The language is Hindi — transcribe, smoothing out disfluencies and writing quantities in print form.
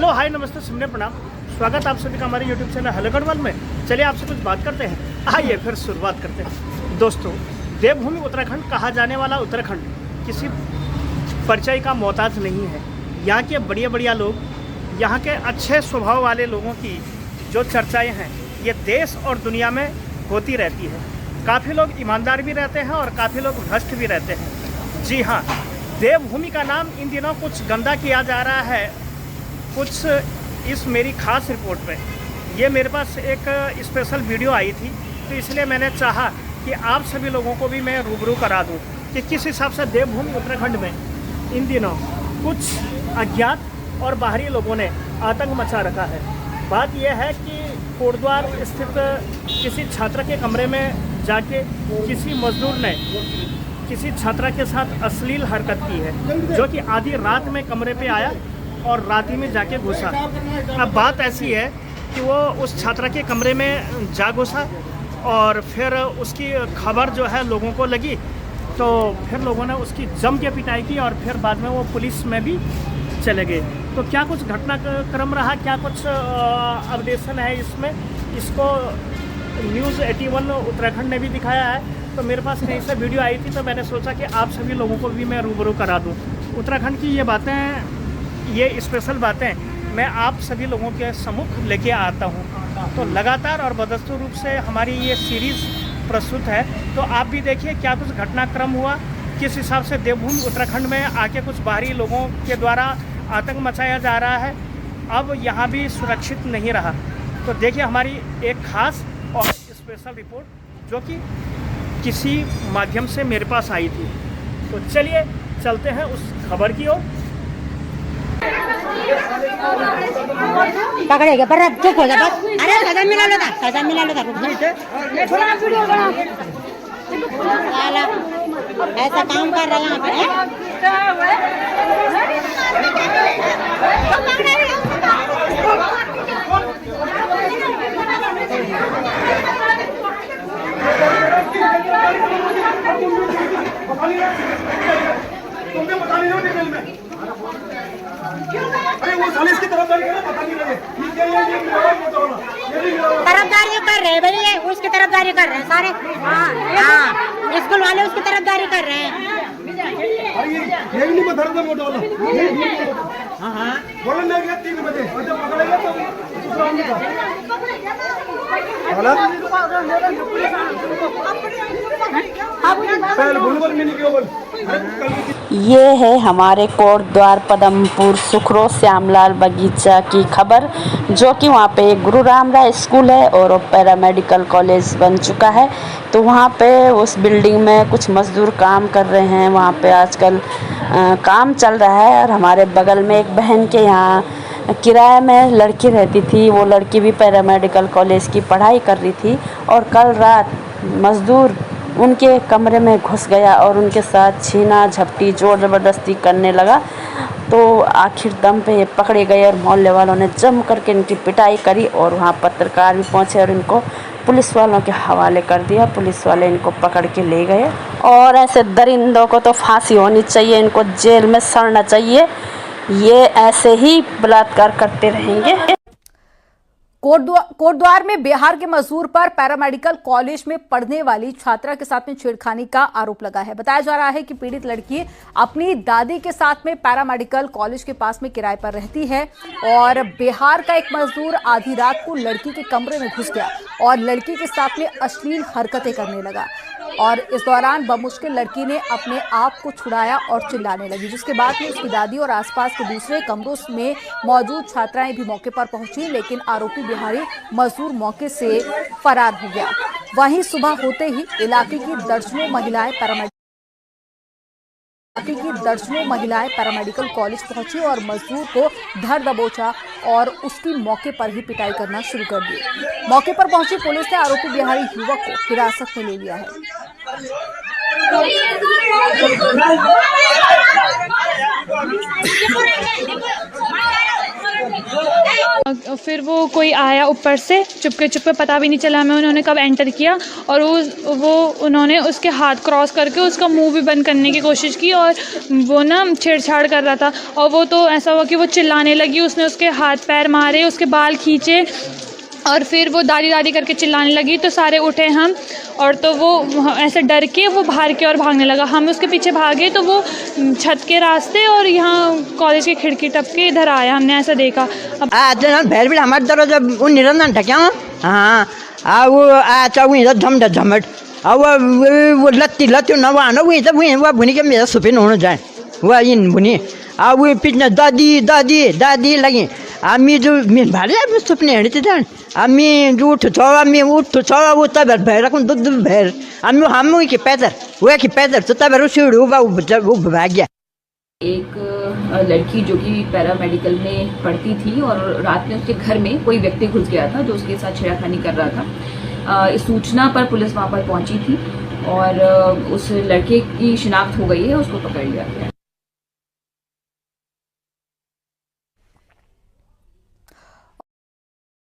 हेलो हाय नमस्ते सुनने प्रणाम। स्वागत आप सभी का हमारे यूट्यूब चैनल हेलो गढ़वाल में। चलिए आपसे कुछ बात करते हैं। आइए फिर शुरुआत करते हैं। दोस्तों, देवभूमि उत्तराखंड कहा जाने वाला उत्तराखंड किसी परिचय का मोहताज नहीं है। यहाँ के बढ़िया बढ़िया लोग, यहाँ के अच्छे स्वभाव वाले लोगों की जो चर्चाएँ हैं ये देश और दुनिया में होती रहती है। काफ़ी लोग ईमानदार भी रहते हैं और काफ़ी लोग भ्रष्ट भी रहते हैं। जी हाँ, देवभूमि का नाम इन दिनों कुछ गंदा किया जा रहा है कुछ इस मेरी खास रिपोर्ट पे। ये मेरे पास एक स्पेशल वीडियो आई थी, तो इसलिए मैंने चाहा कि आप सभी लोगों को भी मैं रूबरू करा दूं कि किस हिसाब से देवभूमि उत्तराखंड में इन दिनों कुछ अज्ञात और बाहरी लोगों ने आतंक मचा रखा है। बात यह है कि कोटद्वार स्थित किसी छात्रा के कमरे में जाके किसी मजदूर ने किसी छात्रा के साथ अश्लील हरकत की है, जो कि आधी रात में कमरे पे आया और रात ही में जाके घुसा। अब बात ऐसी है कि वो उस छात्रा के कमरे में जा घुसा और फिर उसकी खबर जो है लोगों को लगी, तो फिर लोगों ने उसकी जम के पिटाई की और फिर बाद में वो पुलिस में भी चले गए। तो क्या कुछ घटनाक्रम रहा, क्या कुछ अपडेशन है इसमें, इसको न्यूज़ 81 उत्तराखंड ने भी दिखाया है। तो मेरे पास कहीं से वीडियो आई थी, तो मैंने सोचा कि आप सभी लोगों को भी मैं रूबरू करा दूं। उत्तराखंड की ये बातें, ये स्पेशल बातें मैं आप सभी लोगों के सम्मुख लेके आता हूं। तो लगातार और बदस्तूर रूप से हमारी ये सीरीज़ प्रस्तुत है, तो आप भी देखिए क्या कुछ घटनाक्रम हुआ, किस हिसाब से देवभूमि उत्तराखंड में आके कुछ बाहरी लोगों के द्वारा आतंक मचाया जा रहा है। अब यहाँ भी सुरक्षित नहीं रहा। तो देखिए हमारी एक खास और स्पेशल रिपोर्ट जो कि किसी माध्यम से मेरे पास आई थी। तो चलिए चलते हैं उस खबर की ओर। पकड़ेगा पर अब चुप हो जा बस। अरे सजा मिला लो था, सजा मिला लो था। ऐसा काम कर रहा है यहाँ पर। तरफदारी कर रहे हैं भैया, उसकी तरफदारी कर रहे हैं सारे। हाँ, स्कूल वाले उसकी तरफदारी कर रहे हैं। ये है हमारे कोटद्वार पदमपुर सुखरो श्यामलाल बगीचा की खबर, जो कि वहाँ पे एक गुरु राम राय स्कूल है और पैरामेडिकल कॉलेज बन चुका है। तो वहाँ पे उस बिल्डिंग में कुछ मज़दूर काम कर रहे हैं। वहाँ पे आजकल काम चल रहा है और हमारे बगल में एक बहन के यहाँ किराए में लड़की रहती थी। वो लड़की भी पैरामेडिकल कॉलेज की पढ़ाई कर रही थी और कल रात मज़दूर उनके कमरे में घुस गया और उनके साथ छीना झपटी जोर ज़बरदस्ती करने लगा। तो आखिर दम पे ये पकड़े गए और मोहल्ले वालों ने जम करके इनकी पिटाई करी और वहाँ पत्रकार भी पहुँचे और इनको पुलिस वालों के हवाले कर दिया। पुलिस वाले इनको पकड़ के ले गए और ऐसे दरिंदों को तो फांसी होनी चाहिए, इनको जेल में सड़ना चाहिए। ये ऐसे ही बलात्कार करते रहेंगे। कोटद्वार में बिहार के मजदूर पर पैरामेडिकल कॉलेज में पढ़ने वाली छात्रा के साथ में छेड़खानी का आरोप लगा है। बताया जा रहा है कि पीड़ित लड़की अपनी दादी के साथ में पैरामेडिकल कॉलेज के पास में किराए पर रहती है और बिहार का एक मजदूर आधी रात को लड़की के कमरे में घुस गया और लड़की के साथ में अश्लील हरकतें करने लगा और इस दौरान बमुश्किल लड़की ने अपने आप को छुड़ाया और चिल्लाने लगी, जिसके बाद में उसकी दादी और आसपास के दूसरे कमरों में मौजूद छात्राएं भी मौके पर पहुंची, लेकिन आरोपी बिहारी मजदूर मौके से फरार हो गया। वहीं सुबह होते ही इलाके की दर्जनों महिलाएं पैरामेडिकल कॉलेज पहुंची और मजदूर को धर दबोचा और उसकी मौके पर ही पिटाई करना शुरू कर दी। मौके पर पहुंची पुलिस ने आरोपी बिहारी युवक को हिरासत में ले लिया है। फिर वो कोई आया ऊपर से चुपके चुपके, पता भी नहीं चला हमें उन्होंने कब एंटर किया, और वो उन्होंने उसके हाथ क्रॉस करके उसका मुंह भी बंद करने की कोशिश की, और वो ना छेड़छाड़ कर रहा था, और वो तो ऐसा हुआ कि वो चिल्लाने लगी, उसने उसके हाथ पैर मारे, उसके बाल खींचे, और फिर वो दादी दादी करके चिल्लाने लगी, तो सारे उठे हम, और तो वो ऐसे डर के वो बाहर की ओर भागने लगा, हम उसके पीछे भागे तो वो छत के रास्ते और यहाँ कॉलेज की खिड़की टप के इधर आया, हमने ऐसा देखा। अब भैर भी हमारे दरवाजा उन निरंजन ठक्या हाँ वो आचा वहीं झम झमट अब वो लत्ती न वहीं तब वह भुनी के मेरा सुपिन होने जाए वह इन भुनी अब वो पिछने दादी दादी दादी लगी आम्ही जो मी भारी सुपने हेडते जाण आम्ही जो उठो आम्ही उठो वो तब भैर रखून दूध भैर आम्ही हम की पैदर वह की पैदर तो तब सीढ़ वो भाग गया। एक लड़की जो कि पैरामेडिकल में पढ़ती थी और रात में उसके घर में कोई व्यक्ति घुस गया था जो उसके साथ छेड़खानी कर रहा था। इस सूचना पर पुलिस वहां पर पहुंची थी और उस लड़के की शिनाख्त हो गई है, उसको पकड़ लिया गया।